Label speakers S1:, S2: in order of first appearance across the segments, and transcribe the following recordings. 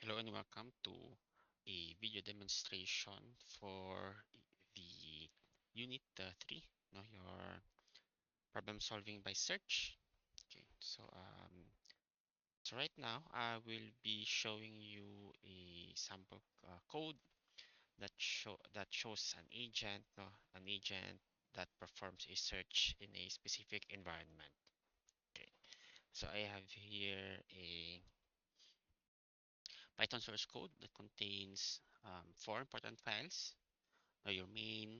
S1: Hello and welcome to a video demonstration for the Unit 3, your problem solving by search. Okay, so right now I will be showing you a sample code that shows an agent that performs a search in a specific environment. Okay, so I have here a Python source code that contains four important files. Your main,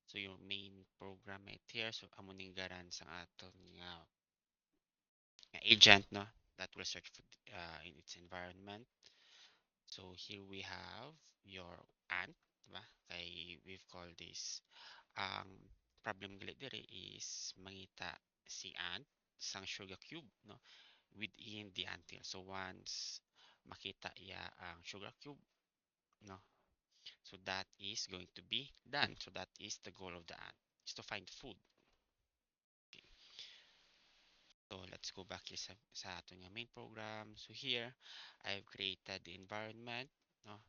S1: so your main program right here. So amo ning garan sa aton nga agent that will search for in its environment. So here we have your ant, diba? We've called this problem gali dire is mangita si ant sang sugar cube within the ant hill. So once makita ya ang sugar cube no so that is going to be done. So that is the goal of the ant, is to find food. Okay. So let's go back here sa ating main program. So here, I've created the environment. No?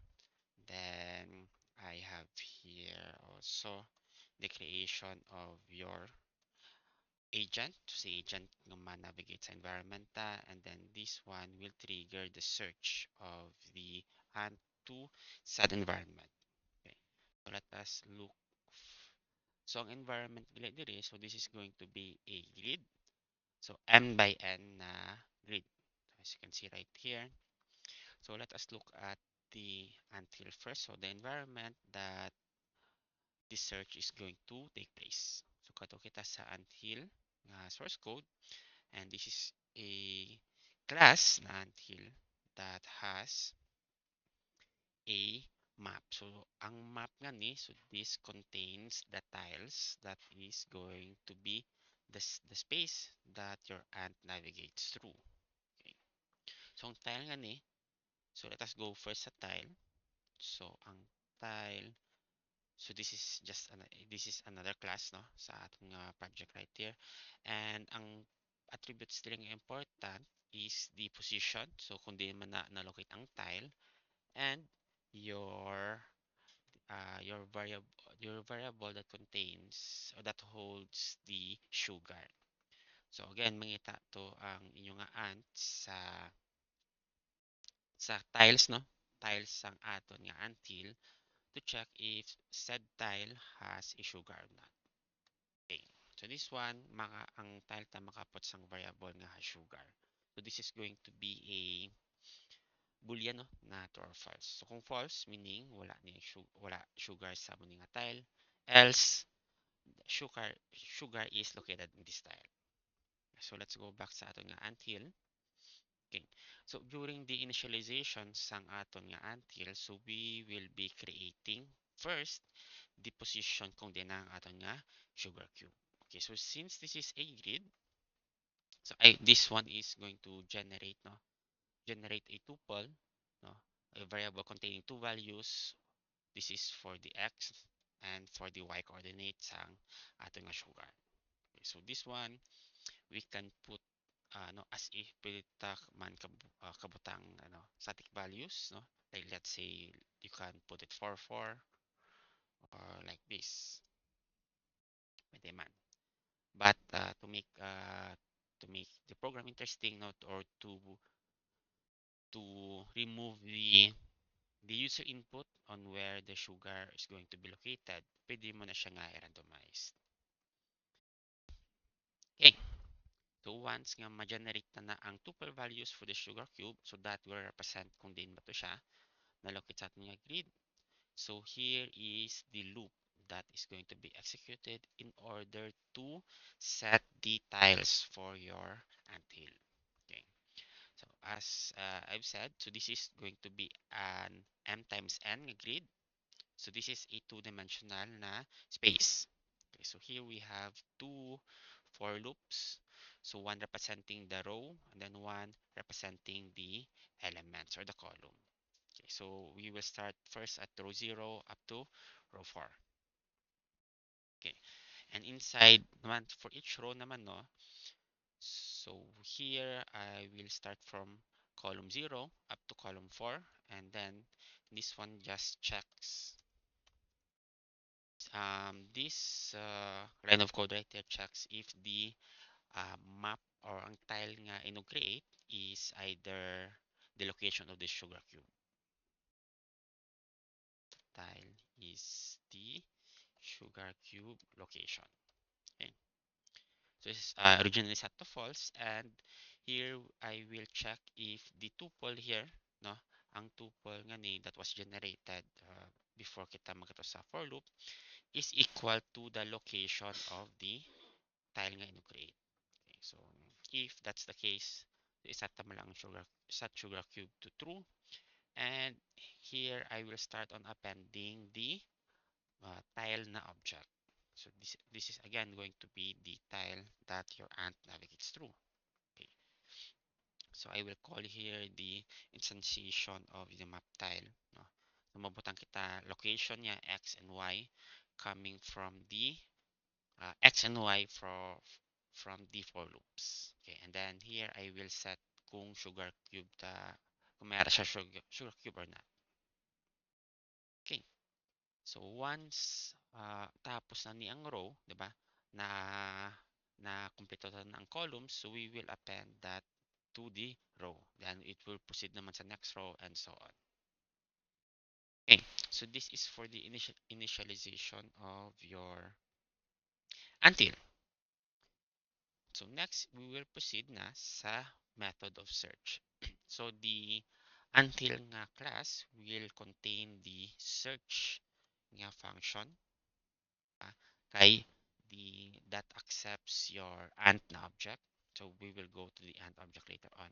S1: Then I have here also the creation of your agent. So si agent ng navigate sa environment and then this one will trigger the search of the ant to said environment. Okay. So let us look. So ang environment nila dire, so this is going to be a grid. So n by n grid. As you can see right here. So let us look at the anthill first. So the environment that this search is going to take place. So kato kita sa anthill source code, and this is a class na anthill that has a map. So ang map nga ni, so this contains the tiles that is going to be the space that your ant navigates through. Okay. So ang tile nga ni, so let us go first sa tile. So ang tile, so this is another class sa atong project right here. And ang attributes dili nga important is the position. So kung di man na-locate ang tile and your your variable that contains or that holds the sugar. So again, mangita to ang inyong ant sa tiles tiles sang aton nga until to check if said tile has a sugar or not. Okay. So this one ang tile ta makapot sang variable nga has sugar. So this is going to be a boolean na true or false. So kung false meaning wala sugar sa mo nga tile, else sugar is located in this tile. So let's go back sa aton nga until. Okay. So during the initialization sang aton nga until, so we will be creating first the position kung din ang aton nga sugar cube. Okay, so since this is a grid, so this one is going to generate a tuple, no, a variable containing two values. This is for the x and for the y coordinates sang aton nga sugar. Okay, so this one we can put as if pilitak man kabutang static values like let's say you can put it 4 or like this pwede man. But to make the program interesting or to remove the user input on where the sugar is going to be located, pwede mo na siya nga i-randomize. Okay. So once nga ma-generate na ang tuple values for the sugar cube, so that will represent kung din ba to siya na-locate sa ating grid. So here is the loop that is going to be executed in order to set the tiles for your anthill. Okay. So as I've said, so this is going to be an m times n grid. So this is a two-dimensional na space. Okay, so here we have two for loops. So one representing the row and then one representing the elements or the column. Okay, so we will start first at row 0 up to row 4. Okay, and inside naman for each row naman so here I will start from column 0 up to column 4, and then this one just checks this line of code right there checks if the map or ang tile nga ino-create is either the location of the sugar cube. Tile is the sugar cube location. Okay. So this is originally set to false, and here I will check if the tuple here, no, ang tuple nga ni that was generated before kita magkato sa for loop is equal to the location of the tile nga ino-create. Okay, so if that's the case, iset mo lang set sugar cube to true, and here I will start on appending the tile na object. So this is again going to be the tile that your ant navigates through. Okay. So I will call here the instantiation of the map tile. No? So mabutang kita location niya x and y coming from the x and y from the for loops. Okay, and then here I will set kung sugar cube kung mayroon siya sugar cube or not. Okay. So once tapos na ni ang row, 'di ba? Na kumpleto na ang columns, so we will append that to the row. Then it will proceed naman sa next row and so on. Okay. So this is for the initialization of your until. So next, we will proceed na sa method of search. So the until nga class will contain the search nga function kay the that accepts your ant na object. So we will go to the ant object later on.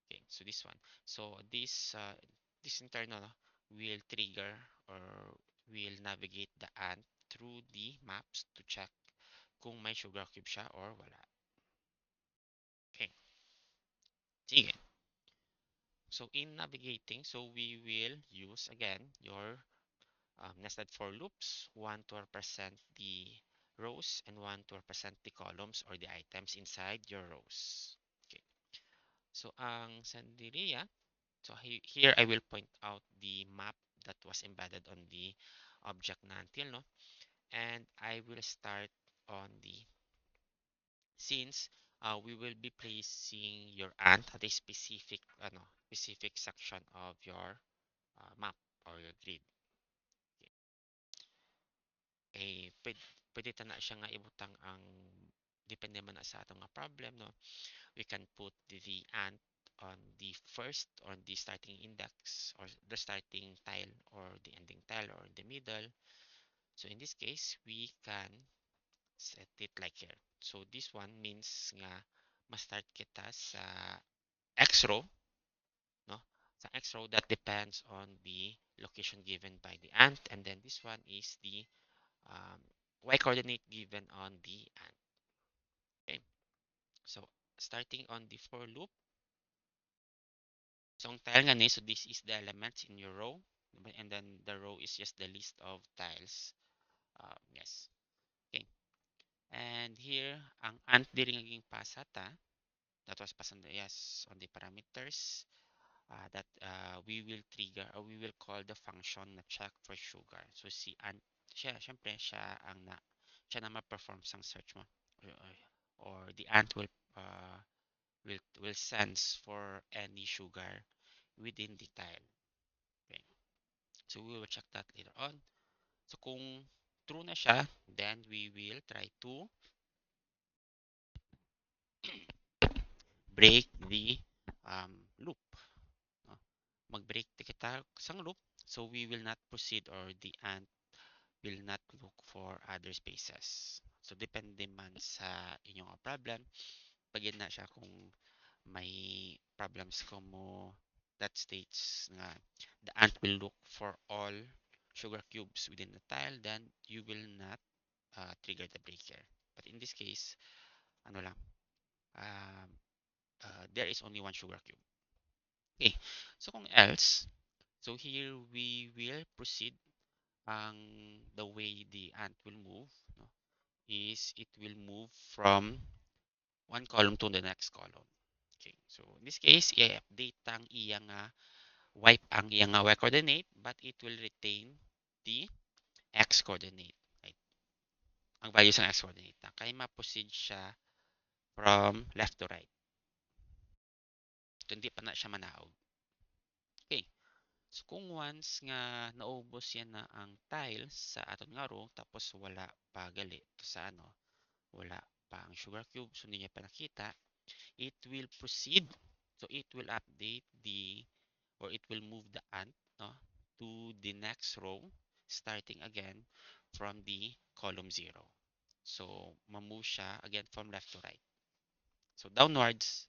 S1: Okay, so this one. So this internal will trigger or will navigate the ant through the maps to check kung may sugar cube siya or wala. Okay. Sige. So in navigating, so we will use again your nested for loops, one to represent the rows and one to represent the columns or the items inside your rows. Okay. So ang Sandiria, so here I will point out the map that was embedded on the object na until, no? And I will start on the since we will be placing your ant at a specific section of your map or your grid. Okay. Pwede ta na siya nga ibutang ang depende man na sa atong nga problem, no? We can put the ant on the first or the starting index or the starting tile or the ending tile or the middle. So in this case, we can set it like here. So this one means nga ma-start kita sa X row, no? Sa X row that depends on the location given by the ant, and then this one is the y coordinate given on the ant. Okay. So starting on the for loop. So ang tile nga ni, so this is the elements in your row, and then the row is just the list of tiles. Yes. Okay. And here ang ant diri naging pasata that was passed on the yes on the parameters that we will trigger or we will call the function na check for sugar. So si ant siya syempre siya na ma-perform sang search mo or the ant will sense for any sugar within the tile. Okay. So we will check that later on. So kung true na siya, then we will try to break the loop. No? Mag-break kita sang loop, so we will not proceed or the ant will not look for other spaces. So depende man sa inyong problem. Pag na siya kung may problems ko mo that states nga the ant will look for all sugar cubes within the tile, then you will not trigger the breaker. But in this case, ano lang, um, there is only one sugar cube. Okay, so kung else, so here we will proceed ang the way the ant will move, no, is it will move from one column to the next column. Okay. So in this case, i-update ang iyang wipe ang iyang y coordinate, but it will retain the x coordinate. Right? Ang values ng x coordinate. Kaya ma-proceed siya from left to right. So hindi pa na siya manaog. Okay. So kung once nga naubos yan na ang tiles sa aton nga row, tapos wala pa gali sa wala pa ang sugar cube, so hindi niya pa nakita, it will proceed. So it will update or it will move the ant, no, to the next row, starting again from the column 0. So ma-move siya again from left to right. So downwards,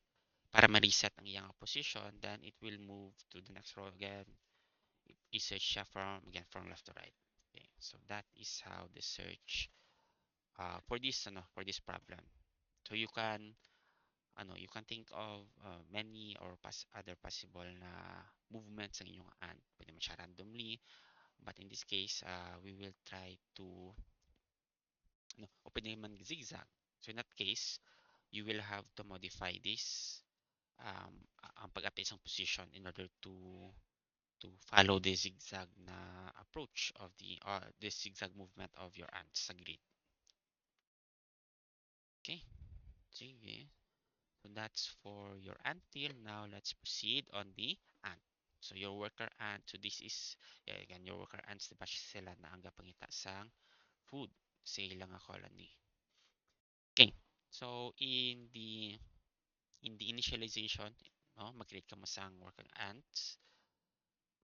S1: para ma-reset ang iyang position, then it will move to the next row again. I-search siya from left to right. Okay, so that is how the search for this problem. So you can think of many or other possible na movements ng inyong ant. Pwede mo siya randomly, but in this case, we will try to o pwede naman zigzag. So in that case, you will have to modify this ang pag-update ng position in order to follow the zigzag na approach of the zigzag movement of your ants sa grid. Okay, sige. So that's for your ant till. Now let's proceed on the ant. So your worker ant, so this is, again, your worker ants, diba sila na ang pangita sang food sa ilang colony. Okay, so in the initialization, no, mag-create ka mo sang worker ants.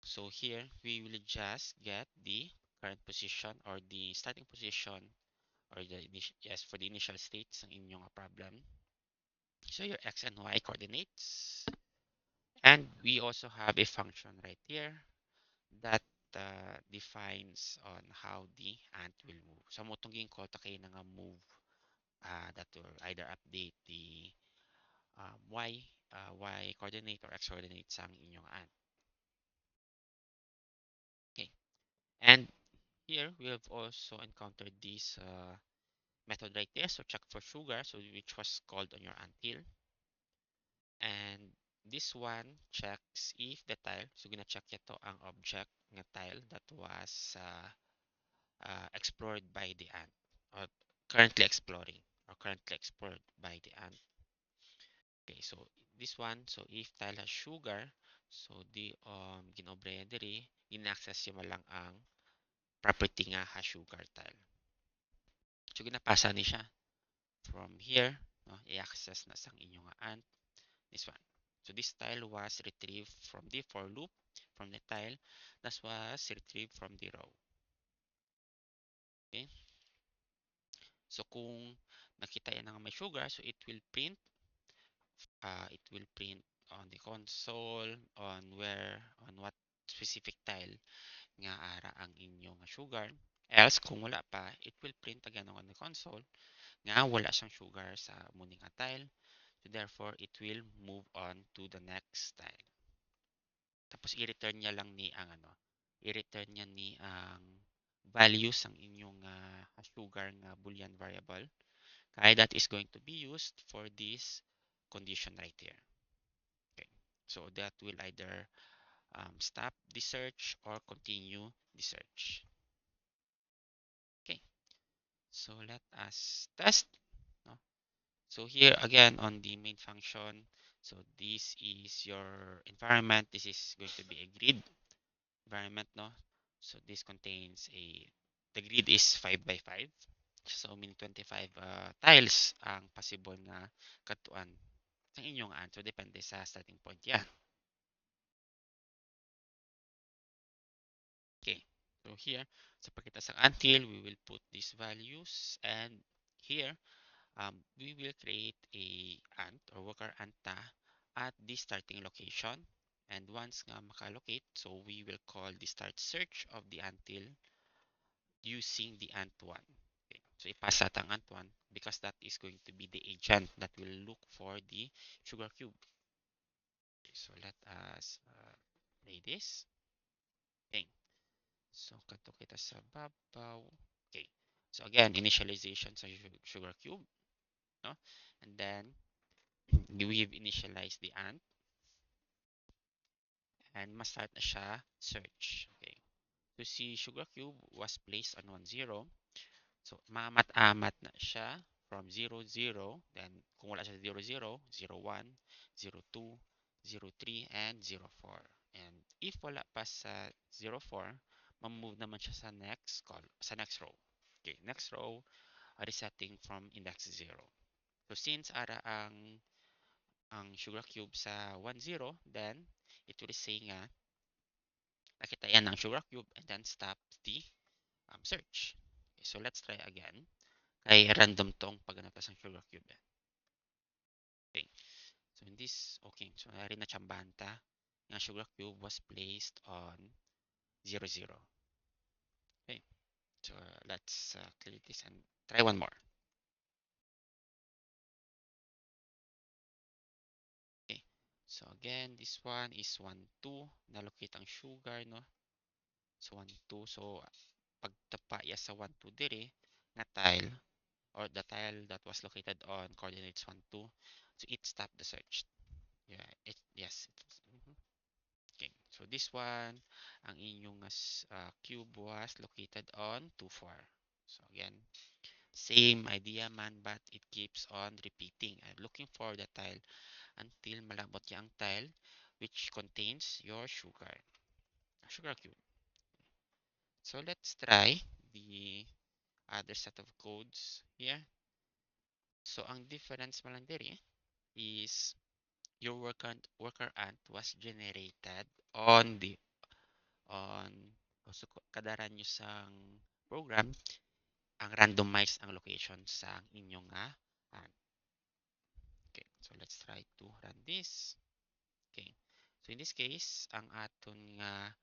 S1: So here, we will just get the current position or the starting position or for the initial states ng inyong problem. So your x and y coordinates. And we also have a function right here that defines on how the ant will move. So mo itong ginko ta kayo nga move that will either update the y coordinate or x coordinate sang inyong ant. Okay. And here we have also encountered this method right there. So check for sugar, so which was called on your until. And this one checks if the tile, so gonna check ito ang object ng tile that was explored by the ant or currently explored by the ant. Okay, so this one, so if tile has sugar, so the ginobre diri, in-access yung lang ang property nga has sugar tile. So ginapasa ni siya from here, no, i-access na sang inyong ant, this one. So this tile was retrieved from the for loop, from the tile, that was retrieved from the row. Okay? So kung nakita yan nga may sugar, so it will print on the console on what specific tile nga ara ang inyong sugar. Else, kung wala pa, it will print again on the console nga wala siyang sugar sa muning tile. So therefore, it will move on to the next tile. Tapos i-return niya lang ni ang i-return niya ni ang values ang inyong sugar nga boolean variable. Kaya that is going to be used for this condition right here. Okay. So that will either stop the search or continue the search. Okay. So let us test. No? So here again on the main function, so this is your environment. This is going to be a grid environment, no? So this contains the grid is 5 by 5. So meaning 25 tiles ang possible na katuan ng inyong answer depende sa starting point yan. Okay. So here, sa pagkita sa until, we will put these values, and here we will create a ant or worker anta at the starting location. And once nga makalocate, so we will call the start search of the until using the ant1. Okay. So ipasa ang ant1 because that is going to be the agent that will look for the sugar cube. Okay, so let us play this. Okay. So kato kita sa babaw. Okay. So again, initialization sa sugar cube, no? And then we've initialized the ant and ma-start na siya search. Okay. So si sugar cube was placed on 1, 0. So maamat-amat na siya from 0, 0. Then kung wala siya 0, 0, 0, 1, 0, 2, 0, 3, and 0, 4. And if wala pa sa 0, 4, ma-move naman siya sa next sa next row. Okay, next row, resetting from index 0. So since ara ang sugar cube sa 1, 0, then it will say nga nakita yan ng sugar cube and then stop the search. Okay, so let's try again. Kay random tong paganatas ng sugar cube. Okay. So in this, okay, so nari na chambanta ng sugar cube was placed on 0, 0. Okay. So let's clear this and try one more. Okay. So again, this one is 1, 2. Nalocate ang sugar, no? So 1, 2. So pagtapa ya sa 1, 2 dire na tile or the tile that was located on coordinates 1, 2. So it stopped the search. Yeah, yes. Okay, so this one, ang inyong cube was located on 2, 4. So again, same idea man, but it keeps on repeating and looking for the tile until malabot niya ang tile which contains your sugar cube. So let's try the other set of codes here. So ang difference malang diri is your worker ant was generated on the on so kadaran nyo sang program ang randomize ang location sa inyong ant. Okay, so let's try to run this. Okay, so in this case ang aton nga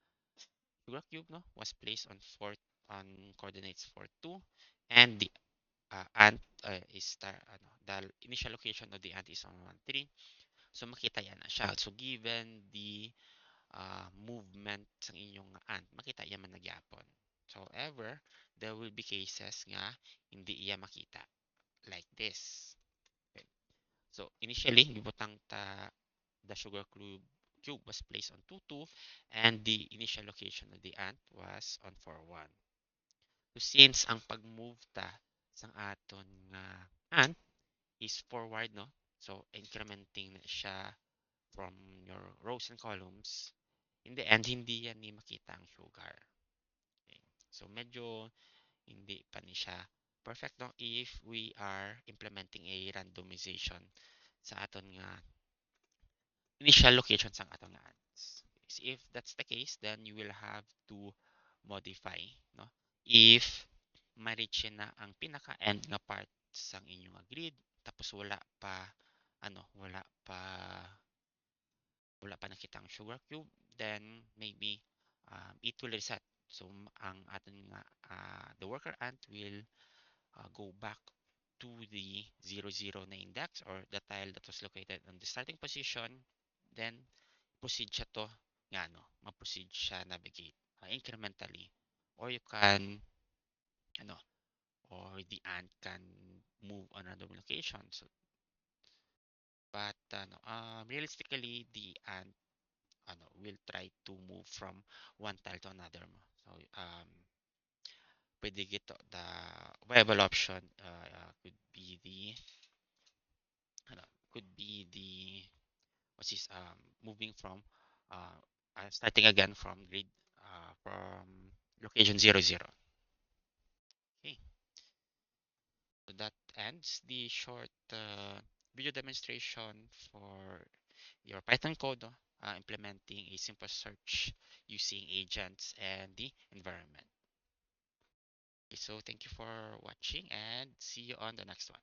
S1: sugar cube no was placed on coordinates 4, 2, and the ant is the initial location of the ant is on 1, 3. So makita yan na siya. So given the movement sa inyong ant, makita yan man nagyapon. So however, there will be cases nga hindi iya makita like this. Okay. So initially, gibutang the sugar cube was placed on 2, 2, and the initial location of the ant was on 4, 1. So since ang pag-move sang aton nga ant is forward, no? So incrementing na siya from your rows and columns. In the end, hindi yan ni makita ang sugar. Okay. So medyo hindi pa ni siya perfect, no? If we are implementing a randomization sa aton nga initial location sang aton nga ants. So if that's the case, then you will have to modify, no? If ma-reach na ang pinaka-end nga part sang inyong grid, tapos wala pa nakita ang sugar cube, then maybe it will reset. So ang aton nga the worker ant will go back to the 0, 0 na index or the tile that was located on the starting position. Then proceed siya to nga ma-proceed siya navigate incrementally, or you can ano or the ant can move on random location. So but realistically the ant will try to move from one tile to another mo. So pwede gito the viable option could be the ano, could be the what's this moving from starting again from grid from location 0, 0. Okay, so that ends the short video demonstration for your Python code implementing a simple search using agents and the environment. Okay, so thank you for watching and see you on the next one.